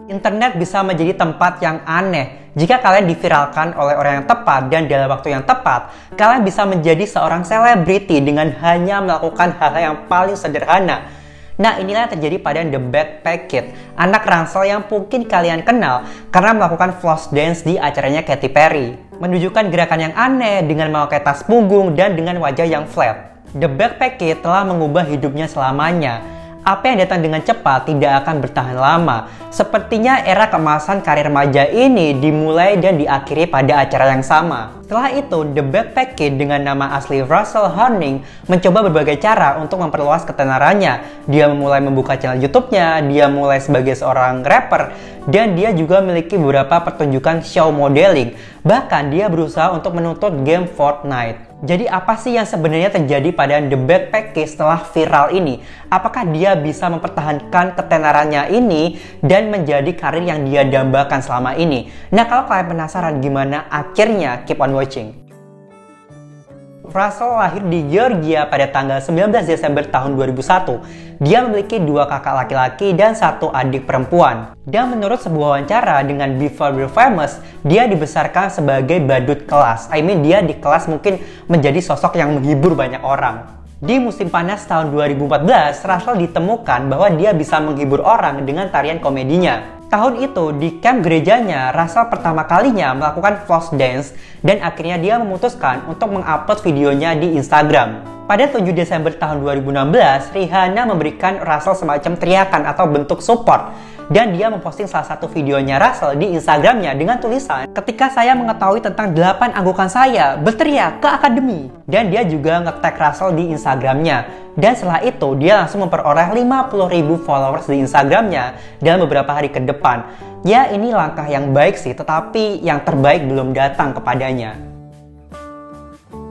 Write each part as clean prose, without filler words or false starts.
Internet bisa menjadi tempat yang aneh. Jika kalian diviralkan oleh orang yang tepat dan dalam waktu yang tepat, kalian bisa menjadi seorang selebriti dengan hanya melakukan hal-hal yang paling sederhana. Nah, inilah yang terjadi pada The Backpack Kid, anak ransel yang mungkin kalian kenal karena melakukan flash dance di acaranya Katy Perry. Menunjukkan gerakan yang aneh dengan memakai tas punggung dan dengan wajah yang flat. The Backpack Kid telah mengubah hidupnya selamanya. Apa yang datang dengan cepat tidak akan bertahan lama. Sepertinya era keemasan karir remaja ini dimulai dan diakhiri pada acara yang sama. Setelah itu, The Backpack Kid dengan nama asli Russell Horning mencoba berbagai cara untuk memperluas ketenarannya. Dia mulai membuka channel YouTube-nya, dia mulai sebagai seorang rapper, dan dia juga memiliki beberapa pertunjukan show modeling. Bahkan dia berusaha untuk menuntut game Fortnite. Jadi apa sih yang sebenarnya terjadi pada The Backpack Kid setelah viral ini? Apakah dia bisa mempertahankan ketenarannya ini dan menjadi karir yang dia dambakan selama ini? Nah, kalau kalian penasaran gimana akhirnya, keep on watching. Russell lahir di Georgia pada tanggal 19 Desember tahun 2001. Dia memiliki 2 kakak laki-laki dan 1 adik perempuan. Dan menurut sebuah wawancara dengan Before We're Famous, dia dibesarkan sebagai badut kelas. Dia di kelas mungkin menjadi sosok yang menghibur banyak orang. Di musim panas tahun 2014, Russell ditemukan bahwa dia bisa menghibur orang dengan tarian komedinya. Tahun itu, di camp gerejanya, Russell pertama kalinya melakukan flash dance dan akhirnya dia memutuskan untuk mengupload videonya di Instagram. Pada 7 Desember tahun 2016, Rihanna memberikan Russell semacam teriakan atau bentuk support. Dan dia memposting salah satu videonya Russell di Instagramnya dengan tulisan, "Ketika saya mengetahui tentang 8 anggukan saya, berteriak ke akademi." Dan dia juga nge-tag Russell di Instagramnya. Dan setelah itu, dia langsung memperoleh 50.000 followers di Instagramnya dalam beberapa hari ke depan. Ya, ini langkah yang baik sih, tetapi yang terbaik belum datang kepadanya.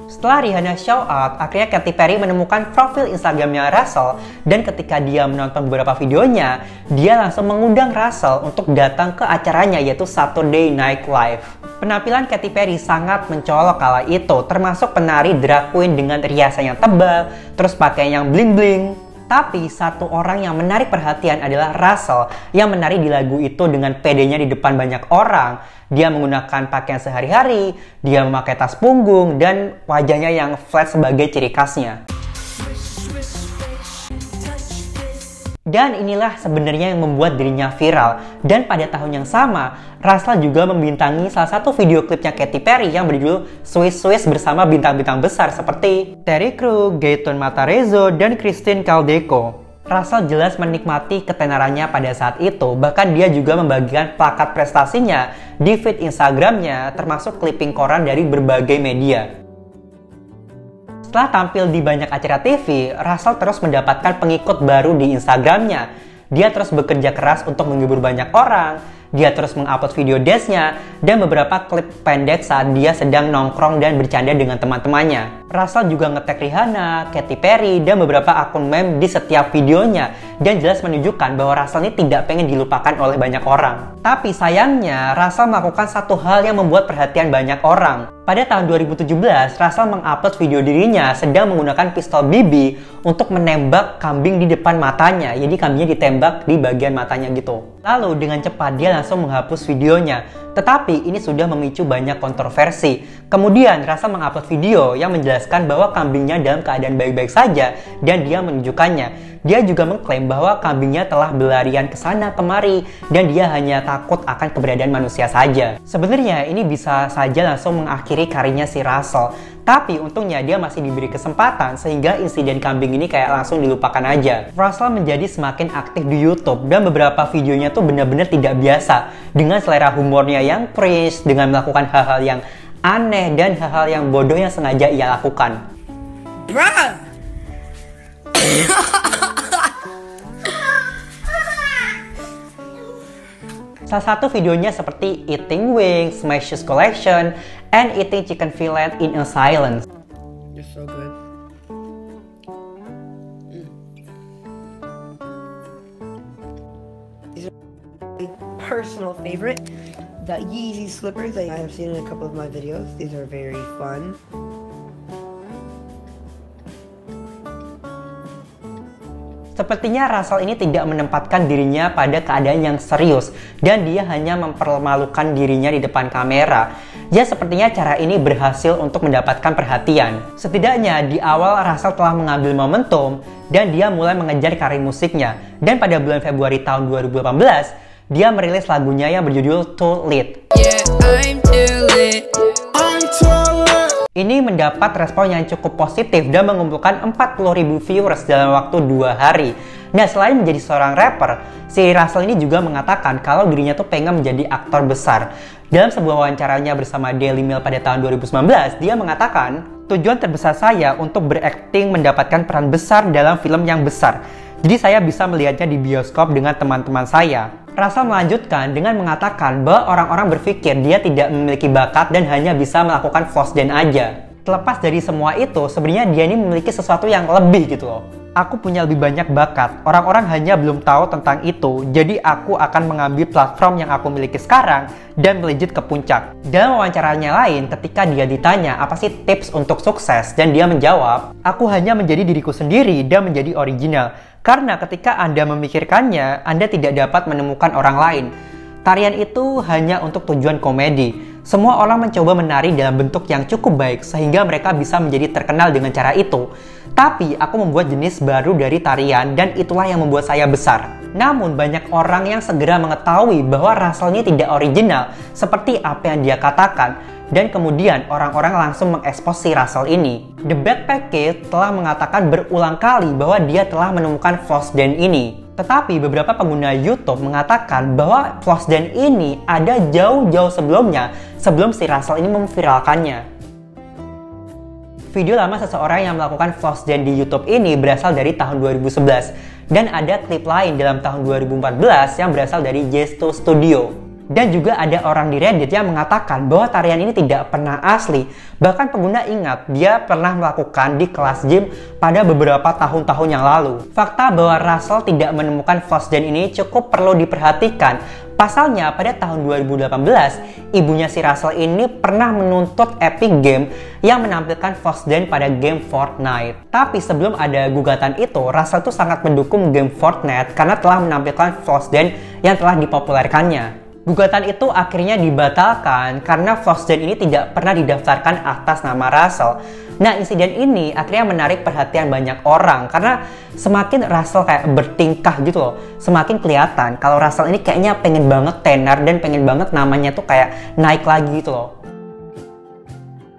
Setelah Rihanna show out, akhirnya Katy Perry menemukan profil Instagramnya Russell dan ketika dia menonton beberapa videonya, dia langsung mengundang Russell untuk datang ke acaranya yaitu Saturday Night Live. Penampilan Katy Perry sangat mencolok kala itu, termasuk penari drag queen dengan riasan yang tebal, terus pakaian yang bling-bling. Tapi satu orang yang menarik perhatian adalah Russell yang menari di lagu itu dengan pedenya di depan banyak orang. Dia menggunakan pakaian sehari-hari, dia memakai tas punggung, dan wajahnya yang flat sebagai ciri khasnya. Dan inilah sebenarnya yang membuat dirinya viral. Dan pada tahun yang sama, Russell juga membintangi salah satu video klipnya Katy Perry yang berjudul Swiss Swiss bersama bintang-bintang besar seperti Terry Crews, Gaëtan Matarazzo, dan Christine Caldecco. Russell jelas menikmati ketenarannya pada saat itu, bahkan dia juga membagikan plakat prestasinya di feed Instagramnya, termasuk clipping koran dari berbagai media. Setelah tampil di banyak acara TV, Russell terus mendapatkan pengikut baru di Instagramnya. Dia terus bekerja keras untuk menghibur banyak orang, dia terus mengupload video dance-nya, dan beberapa klip pendek saat dia sedang nongkrong dan bercanda dengan teman-temannya. Russell juga nge-tag Rihanna, Katy Perry, dan beberapa akun meme di setiap videonya, dan jelas menunjukkan bahwa Russell ini tidak pengen dilupakan oleh banyak orang. Tapi sayangnya, Russell melakukan satu hal yang membuat perhatian banyak orang. Pada tahun 2017, Russell mengupload video dirinya sedang menggunakan pistol BB untuk menembak kambing di depan matanya. Jadi kambingnya ditembak di bagian matanya gitu. Lalu dengan cepat dia langsung menghapus videonya. Tetapi ini sudah memicu banyak kontroversi. Kemudian Russell mengupload video yang menjelaskan bahwa kambingnya dalam keadaan baik-baik saja dan dia menunjukkannya. Dia juga mengklaim bahwa kambingnya telah berlarian ke sana kemari dan dia hanya takut akan keberadaan manusia saja. Sebenarnya ini bisa saja langsung mengakhiri karirnya si Russell. Tapi untungnya dia masih diberi kesempatan sehingga insiden kambing ini kayak langsung dilupakan aja. Russell menjadi semakin aktif di YouTube dan beberapa videonya tuh benar-benar tidak biasa dengan selera humornya yang cringe, dengan melakukan hal-hal yang aneh dan hal-hal yang bodoh yang sengaja ia lakukan. Bruh! Salah satu videonya seperti eating wings, smashes collection, and eating chicken fillet in a silence. You're so good. These are my personal favorite. The Yeezy slippers that I have seen in a couple of my videos. These are very fun. Sepertinya Russell ini tidak menempatkan dirinya pada keadaan yang serius dan dia hanya mempermalukan dirinya di depan kamera. Ya, sepertinya cara ini berhasil untuk mendapatkan perhatian. Setidaknya di awal Russell telah mengambil momentum dan dia mulai mengejar karir musiknya. Dan pada bulan Februari tahun 2018, dia merilis lagunya yang berjudul Too Late. Yeah, I'm too late. Ini mendapat respon yang cukup positif dan mengumpulkan 40.000 viewers dalam waktu 2 hari. Nah, selain menjadi seorang rapper, si Russell ini juga mengatakan kalau dirinya tuh pengen menjadi aktor besar. Dalam sebuah wawancaranya bersama Daily Mail pada tahun 2019, dia mengatakan, tujuan terbesar saya untuk berakting mendapatkan peran besar dalam film yang besar. Jadi saya bisa melihatnya di bioskop dengan teman-teman saya. Russell melanjutkan dengan mengatakan bahwa orang-orang berpikir dia tidak memiliki bakat dan hanya bisa melakukan Flashdance aja. Terlepas dari semua itu, sebenarnya dia ini memiliki sesuatu yang lebih gitu loh. Aku punya lebih banyak bakat, orang-orang hanya belum tahu tentang itu, jadi aku akan mengambil platform yang aku miliki sekarang dan melejit ke puncak. Dalam wawancaranya lain, ketika dia ditanya apa sih tips untuk sukses, dan dia menjawab, aku hanya menjadi diriku sendiri dan menjadi original. Karena ketika Anda memikirkannya, Anda tidak dapat menemukan orang lain. Tarian itu hanya untuk tujuan komedi. Semua orang mencoba menari dalam bentuk yang cukup baik sehingga mereka bisa menjadi terkenal dengan cara itu. Tapi aku membuat jenis baru dari tarian dan itulah yang membuat saya besar. Namun banyak orang yang segera mengetahui bahwa Russell ini tidak original seperti apa yang dia katakan. Dan kemudian orang-orang langsung mengekspos si Russell ini. The Backpack Kid telah mengatakan berulang kali bahwa dia telah menemukan Flashdance ini. Tetapi beberapa pengguna YouTube mengatakan bahwa Flashdance ini ada jauh-jauh sebelumnya, sebelum si Russell ini memviralkannya. Video lama seseorang yang melakukan Flashdance di YouTube ini berasal dari tahun 2011. Dan ada klip lain dalam tahun 2014 yang berasal dari Gesto Studio. Dan juga ada orang di Reddit yang mengatakan bahwa tarian ini tidak pernah asli. Bahkan pengguna ingat dia pernah melakukan di kelas gym pada beberapa tahun-tahun yang lalu. Fakta bahwa Russell tidak menemukan Flashdance ini cukup perlu diperhatikan. Pasalnya pada tahun 2018, ibunya si Russell ini pernah menuntut Epic Games yang menampilkan Flashdance pada game Fortnite. Tapi sebelum ada gugatan itu, Russell tuh sangat mendukung game Fortnite karena telah menampilkan Flashdance yang telah dipopulerkannya. Gugatan itu akhirnya dibatalkan karena Flashdance ini tidak pernah didaftarkan atas nama Russell. Nah, insiden ini akhirnya menarik perhatian banyak orang karena semakin Russell kayak bertingkah gitu loh, semakin kelihatan kalau Russell ini kayaknya pengen banget tenar dan pengen banget namanya tuh kayak naik lagi gitu loh.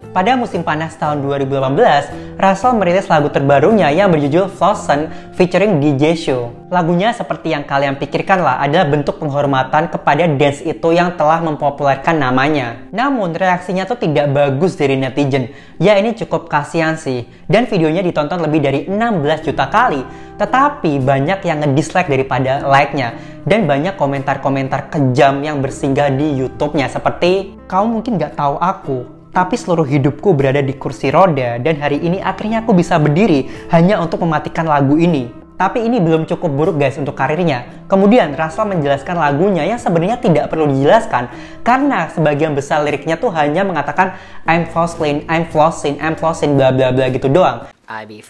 Pada musim panas tahun 2018, Russell merilis lagu terbarunya yang berjudul Frozen featuring DJ Show. Lagunya seperti yang kalian pikirkan lah adalah bentuk penghormatan kepada dance itu yang telah mempopulerkan namanya. Namun reaksinya tuh tidak bagus dari netizen. Ya, ini cukup kasihan sih. Dan videonya ditonton lebih dari 16 juta kali. Tetapi banyak yang nge-dislike daripada like-nya. Dan banyak komentar-komentar kejam yang bersinggah di YouTube-nya seperti, "Kamu mungkin gak tahu aku, tapi seluruh hidupku berada di kursi roda dan hari ini akhirnya aku bisa berdiri hanya untuk mematikan lagu ini." Tapi ini belum cukup buruk guys untuk karirnya. Kemudian Russell menjelaskan lagunya yang sebenarnya tidak perlu dijelaskan karena sebagian besar liriknya tuh hanya mengatakan I'm flossing, I'm flossing, I'm flossing, bla bla bla gitu doang. I be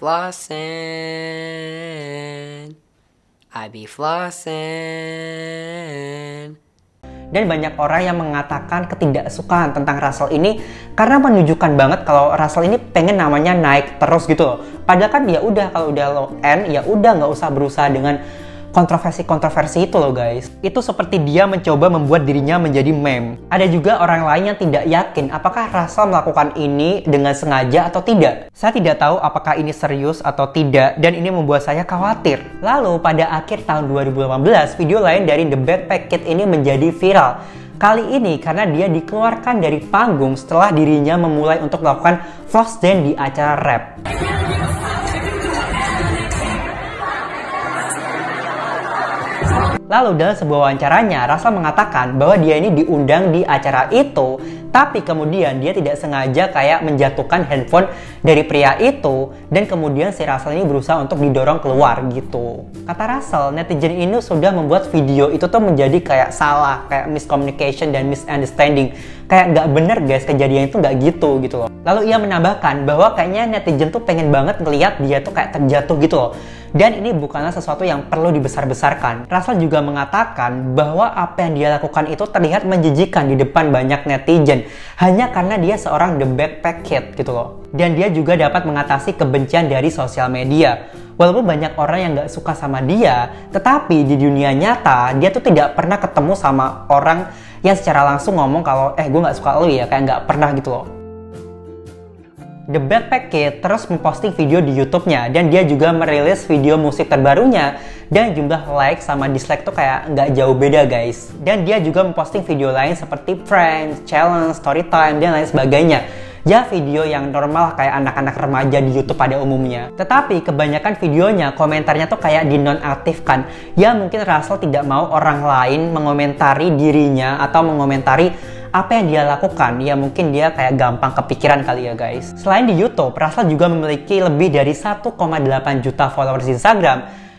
flossing. Dan banyak orang yang mengatakan ketidaksukaan tentang Russell ini karena menunjukkan banget kalau Russell ini pengen namanya naik terus gitu loh. Padahal kan ya udah, kalau udah low end ya udah nggak usah berusaha dengan kontroversi-kontroversi itu loh guys. Itu seperti dia mencoba membuat dirinya menjadi meme. Ada juga orang lain yang tidak yakin apakah Russell melakukan ini dengan sengaja atau tidak. Saya tidak tahu apakah ini serius atau tidak dan ini membuat saya khawatir. Lalu pada akhir tahun 2018, video lain dari The Backpack Kid ini menjadi viral. Kali ini karena dia dikeluarkan dari panggung setelah dirinya memulai untuk melakukan Flashdance di acara rap. Lalu dalam sebuah wawancaranya, Russell mengatakan bahwa dia ini diundang di acara itu, tapi kemudian dia tidak sengaja kayak menjatuhkan handphone dari pria itu, dan kemudian si Russell ini berusaha untuk didorong keluar gitu. Kata Russell, netizen ini sudah membuat video itu tuh menjadi kayak salah, kayak miscommunication dan misunderstanding. Kayak nggak bener guys, kejadian itu nggak gitu loh. Lalu ia menambahkan bahwa kayaknya netizen tuh pengen banget ngeliat dia tuh kayak terjatuh gitu loh. Dan ini bukanlah sesuatu yang perlu dibesar-besarkan. Russell juga mengatakan bahwa apa yang dia lakukan itu terlihat menjijikan di depan banyak netizen hanya karena dia seorang The Backpack Kid gitu loh. Dan dia juga dapat mengatasi kebencian dari sosial media. Walaupun banyak orang yang gak suka sama dia, tetapi di dunia nyata dia tuh tidak pernah ketemu sama orang yang secara langsung ngomong kalau gue gak suka lo ya, kayak gak pernah gitu loh. The Backpack Kid terus memposting video di YouTube-nya dan dia juga merilis video musik terbarunya dan jumlah like sama dislike tuh kayak nggak jauh beda guys. Dan dia juga memposting video lain seperti prank, challenge, story time dan lain sebagainya. Ya video yang normal kayak anak-anak remaja di YouTube pada umumnya. Tetapi kebanyakan videonya komentarnya tuh kayak dinonaktifkan. Ya mungkin Russell tidak mau orang lain mengomentari dirinya atau mengomentari apa yang dia lakukan. Ya mungkin dia kayak gampang kepikiran kali ya guys. Selain di YouTube, Russell juga memiliki lebih dari 1,8 juta followers di Instagram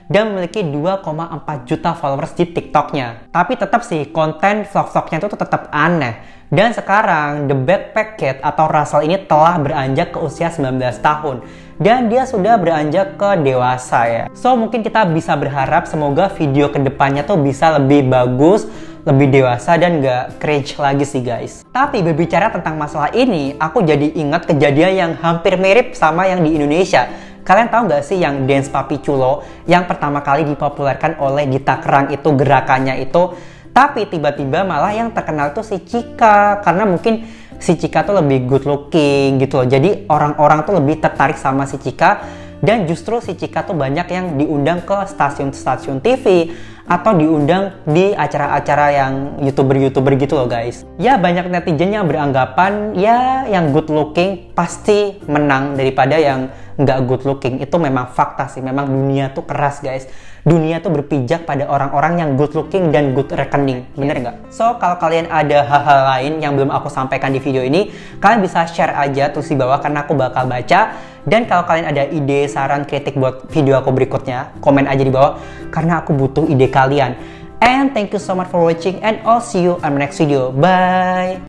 dan memiliki 2,4 juta followers di TikToknya. Tapi tetap sih konten vlog-vlognya itu tetap aneh. Dan sekarang The Backpack Kid atau Russell ini telah beranjak ke usia 19 tahun dan dia sudah beranjak ke dewasa ya. So mungkin kita bisa berharap semoga video kedepannya tuh bisa lebih bagus, lebih dewasa dan gak cringe lagi sih guys. Tapi berbicara tentang masalah ini, aku jadi ingat kejadian yang hampir mirip sama yang di Indonesia. Kalian tahu gak sih yang dance papi culo yang pertama kali dipopulerkan oleh Dita Kerang itu gerakannya itu? Tapi tiba-tiba malah yang terkenal tuh si Chika, karena mungkin si Chika tuh lebih good looking gitu loh. Jadi orang-orang tuh lebih tertarik sama si Chika dan justru si Chika tuh banyak yang diundang ke stasiun-stasiun TV atau diundang di acara-acara yang YouTuber-YouTuber gitu loh guys. Ya banyak netizen yang beranggapan ya yang good looking pasti menang daripada yang nggak good looking. Itu memang fakta sih, memang dunia tuh keras guys. Dunia tuh berpijak pada orang-orang yang good looking dan good reckoning, bener nggak? So, kalau kalian ada hal-hal lain yang belum aku sampaikan di video ini, kalian bisa share aja tulis di bawah karena aku bakal baca. Dan kalau kalian ada ide, saran, kritik buat video aku berikutnya, komen aja di bawah karena aku butuh ide kalian. And thank you so much for watching and I'll see you on my next video. Bye!